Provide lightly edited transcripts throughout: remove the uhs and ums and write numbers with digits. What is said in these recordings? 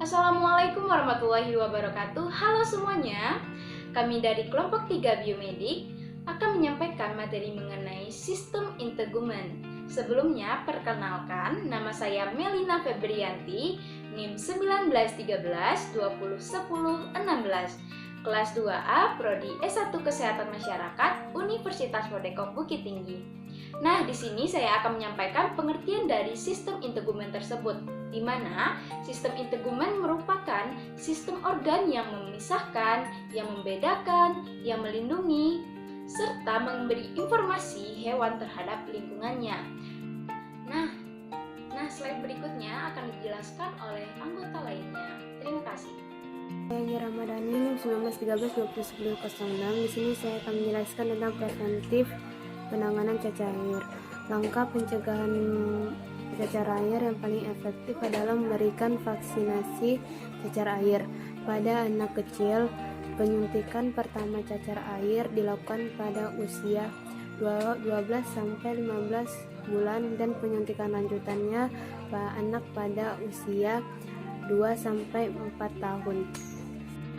Assalamualaikum warahmatullahi wabarakatuh. Halo semuanya. Kami dari kelompok 3 Biomedik akan menyampaikan materi mengenai sistem integumen. Sebelumnya, perkenalkan, nama saya Melina Febrianti, NIM 1913 20 10 16, kelas 2A, Prodi S1 Kesehatan Masyarakat, Universitas Merdeka Bukit Tinggi. Nah, di sini saya akan menyampaikan pengertian dari sistem integumen tersebut, di mana sistem integumen merupakan sistem organ yang memisahkan, yang membedakan, yang melindungi, serta memberi informasi hewan terhadap lingkungannya. Nah, slide berikutnya akan dijelaskan oleh anggota lainnya. Terima kasih. Saya Ramadhani, 1913 20 10 06. Di sini saya akan menjelaskan tentang preventif penanganan cacar air. Langkah pencegahan cacar air yang paling efektif adalah memberikan vaksinasi cacar air pada anak kecil. Penyuntikan pertama cacar air dilakukan pada usia 12 sampai 15 bulan dan penyuntikan lanjutannya pada anak pada usia 2 sampai 4 tahun.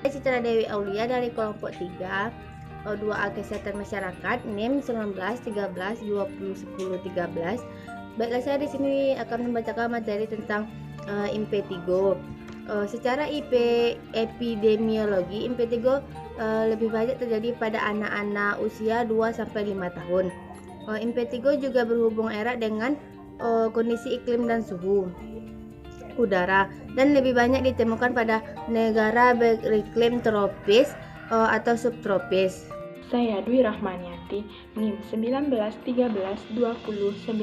Saya Citra Dewi Aulia dari kelompok 3 2A Kesehatan Masyarakat, NIM 1913 20 10 13. Baiklah, saya di sini akan membacakan materi tentang impetigo. Secara epidemiologi, impetigo lebih banyak terjadi pada anak-anak usia 2 sampai 5 tahun. Impetigo juga berhubung erat dengan kondisi iklim dan suhu udara dan lebih banyak ditemukan pada negara beriklim tropis atau subtropis. Saya Dwi Rahmaniati, NIM 1913 20 19.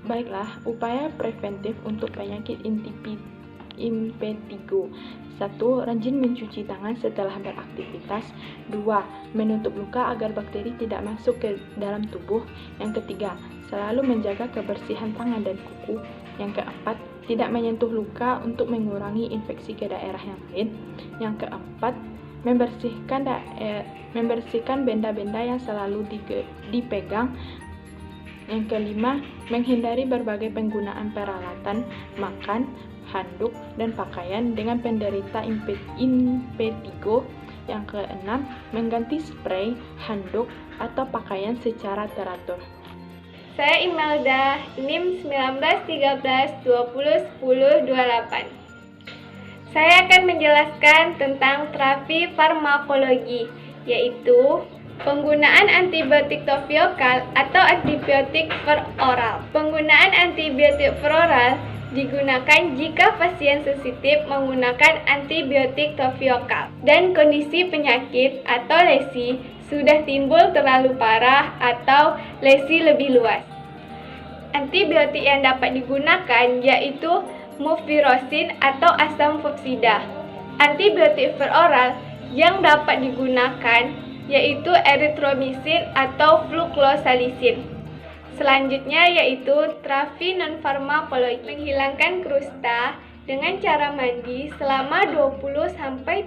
Baiklah, upaya preventif untuk penyakit impetigo. 1. Rajin mencuci tangan setelah beraktivitas. 2. Menutup luka agar bakteri tidak masuk ke dalam tubuh. Yang ketiga, selalu menjaga kebersihan tangan dan kuku. Yang keempat, tidak menyentuh luka untuk mengurangi infeksi ke daerah yang lain. Yang keempat, membersihkan benda-benda yang selalu dipegang. Yang kelima, menghindari berbagai penggunaan peralatan makan, handuk, dan pakaian dengan penderita impetigo. Yang keenam, mengganti spray, handuk, atau pakaian secara teratur. Saya Imelda, NIM 1913 20 10 28. Saya akan menjelaskan tentang terapi farmakologi, yaitu penggunaan antibiotik topiokal atau antibiotik peroral. Penggunaan antibiotik peroral digunakan jika pasien sensitif menggunakan antibiotik topiokal dan kondisi penyakit atau lesi sudah timbul terlalu parah atau lesi lebih luas. Antibiotik yang dapat digunakan yaitu muflosin atau asam foksida. Antibiotik peroral yang dapat digunakan yaitu eritromisin atau flucloxacillin. Selanjutnya yaitu terapi non-farmakologi, menghilangkan krusta dengan cara mandi selama 20-30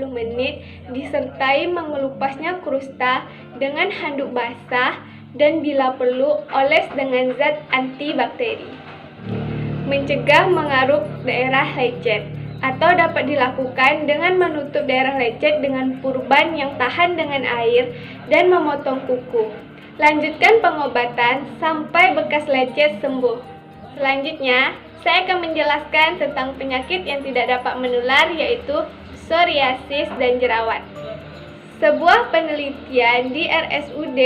menit disertai mengelupasnya krusta dengan handuk basah dan bila perlu oles dengan zat antibakteri. Mencegah mengaruk daerah lecet atau dapat dilakukan dengan menutup daerah lecet dengan purban yang tahan dengan air dan memotong kuku. Lanjutkan pengobatan sampai bekas lecet sembuh. Selanjutnya, saya akan menjelaskan tentang penyakit yang tidak dapat menular yaitu psoriasis dan jerawat. Sebuah penelitian di RSUD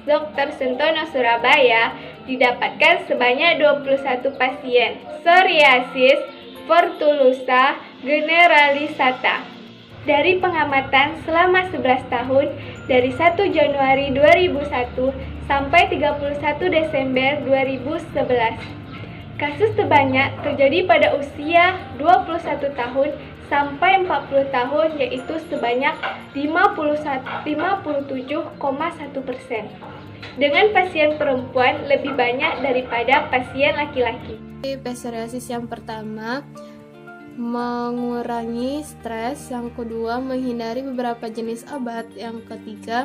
Dr. Sentono Surabaya didapatkan sebanyak 21 pasien psoriasis vertulosa generalisata. Dari pengamatan selama 11 tahun dari 1 Januari 2001 sampai 31 Desember 2011. Kasus terbanyak terjadi pada usia 21 tahun sampai 40 tahun yaitu sebanyak 57,1%. Dengan pasien perempuan lebih banyak daripada pasien laki-laki. Psoriasis yang pertama, mengurangi stres. Yang kedua, menghindari beberapa jenis obat. Yang ketiga,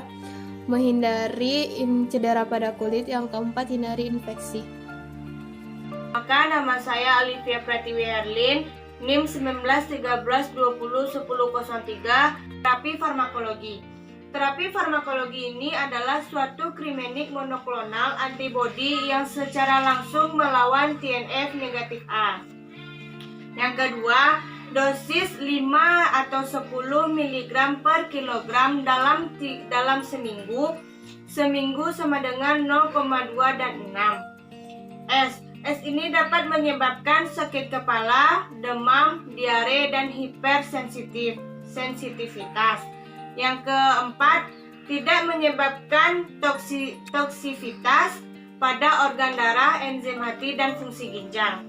menghindari cedera pada kulit. Yang keempat, hindari infeksi. Perkenalkan, nama saya Olivia Pratiwi Herlin, NIM 1913201003, terapi farmakologi. Terapi farmakologi ini adalah suatu krimenik monoklonal antibodi yang secara langsung melawan TNF negatif A. Yang kedua, dosis 5 atau 10 mg per kilogram dalam seminggu. Seminggu sama dengan 0,2 dan 6. S ini dapat menyebabkan sakit kepala, demam, diare, dan hipersensitivitas. Yang keempat, tidak menyebabkan toksisitas pada organ darah, enzim hati, dan fungsi ginjal.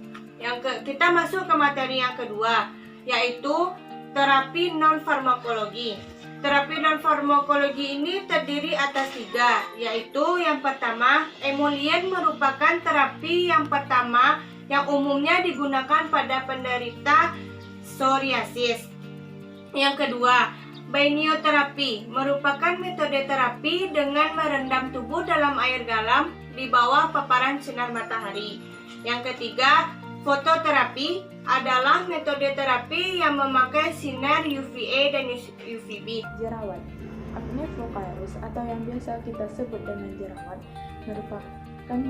Kita masuk ke materi yang kedua, yaitu terapi non-farmakologi. Terapi non-farmakologi ini terdiri atas 3, yaitu yang pertama, emollient merupakan terapi yang pertama yang umumnya digunakan pada penderita psoriasis. Yang kedua, Binioterapi merupakan metode terapi dengan merendam tubuh dalam air garam di bawah paparan sinar matahari. Yang ketiga, fototerapi adalah metode terapi yang memakai sinar UVA dan UVB. Jerawat. Acne vulgaris atau yang biasa kita sebut dengan jerawat merupakan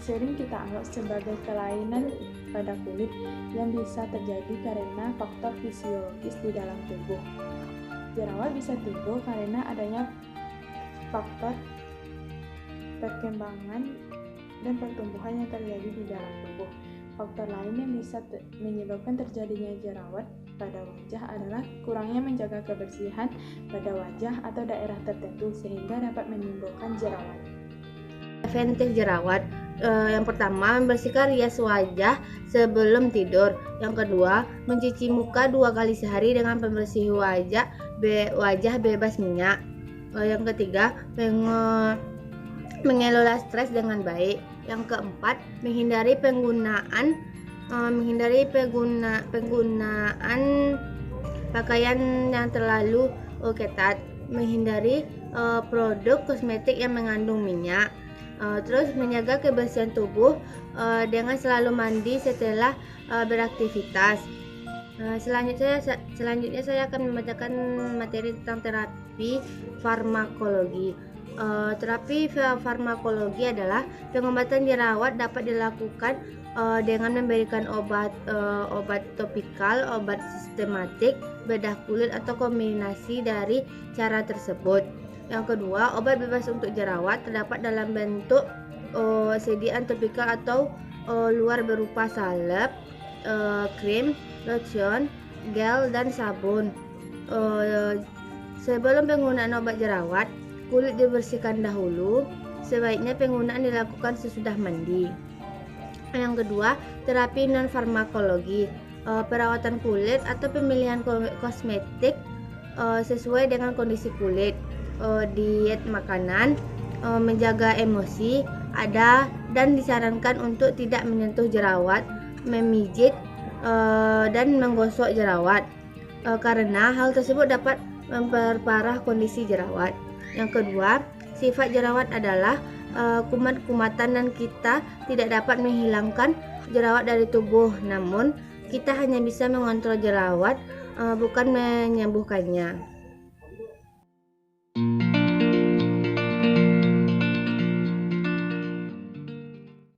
sering kita anggap sebagai kelainan pada kulit yang bisa terjadi karena faktor fisiologis di dalam tubuh. Jerawat bisa timbul karena adanya faktor perkembangan dan pertumbuhan yang terjadi di dalam tubuh. Faktor lain yang bisa menyebabkan terjadinya jerawat pada wajah adalah kurangnya menjaga kebersihan pada wajah atau daerah tertentu sehingga dapat menimbulkan jerawat. Preventif jerawat. Yang pertama, membersihkan rias wajah sebelum tidur. Yang kedua, mencuci muka 2 kali sehari dengan pembersih wajah bebas minyak. Yang ketiga, mengelola stres dengan baik. Yang keempat, menghindari penggunaan pakaian yang terlalu ketat, menghindari produk kosmetik yang mengandung minyak. Terus menjaga kebersihan tubuh dengan selalu mandi setelah beraktivitas. Selanjutnya saya akan membacakan materi tentang terapi farmakologi. Terapi farmakologi adalah pengobatan jerawat dapat dilakukan dengan memberikan obat topikal, obat sistematik, bedah kulit atau kombinasi dari cara tersebut. Yang kedua, obat bebas untuk jerawat terdapat dalam bentuk sediaan topikal atau luar berupa salep, krim, lotion, gel, dan sabun. Sebelum penggunaan obat jerawat, kulit dibersihkan dahulu. Sebaiknya penggunaan dilakukan sesudah mandi. Yang kedua, terapi non-farmakologi, perawatan kulit atau pemilihan kosmetik sesuai dengan kondisi kulit. Diet makanan, menjaga emosi, dan disarankan untuk tidak menyentuh jerawat, memijit, dan menggosok jerawat karena hal tersebut dapat memperparah kondisi jerawat. Yang kedua, sifat jerawat adalah kumat-kumatan dan kita tidak dapat menghilangkan jerawat dari tubuh, namun kita hanya bisa mengontrol jerawat, bukan menyembuhkannya.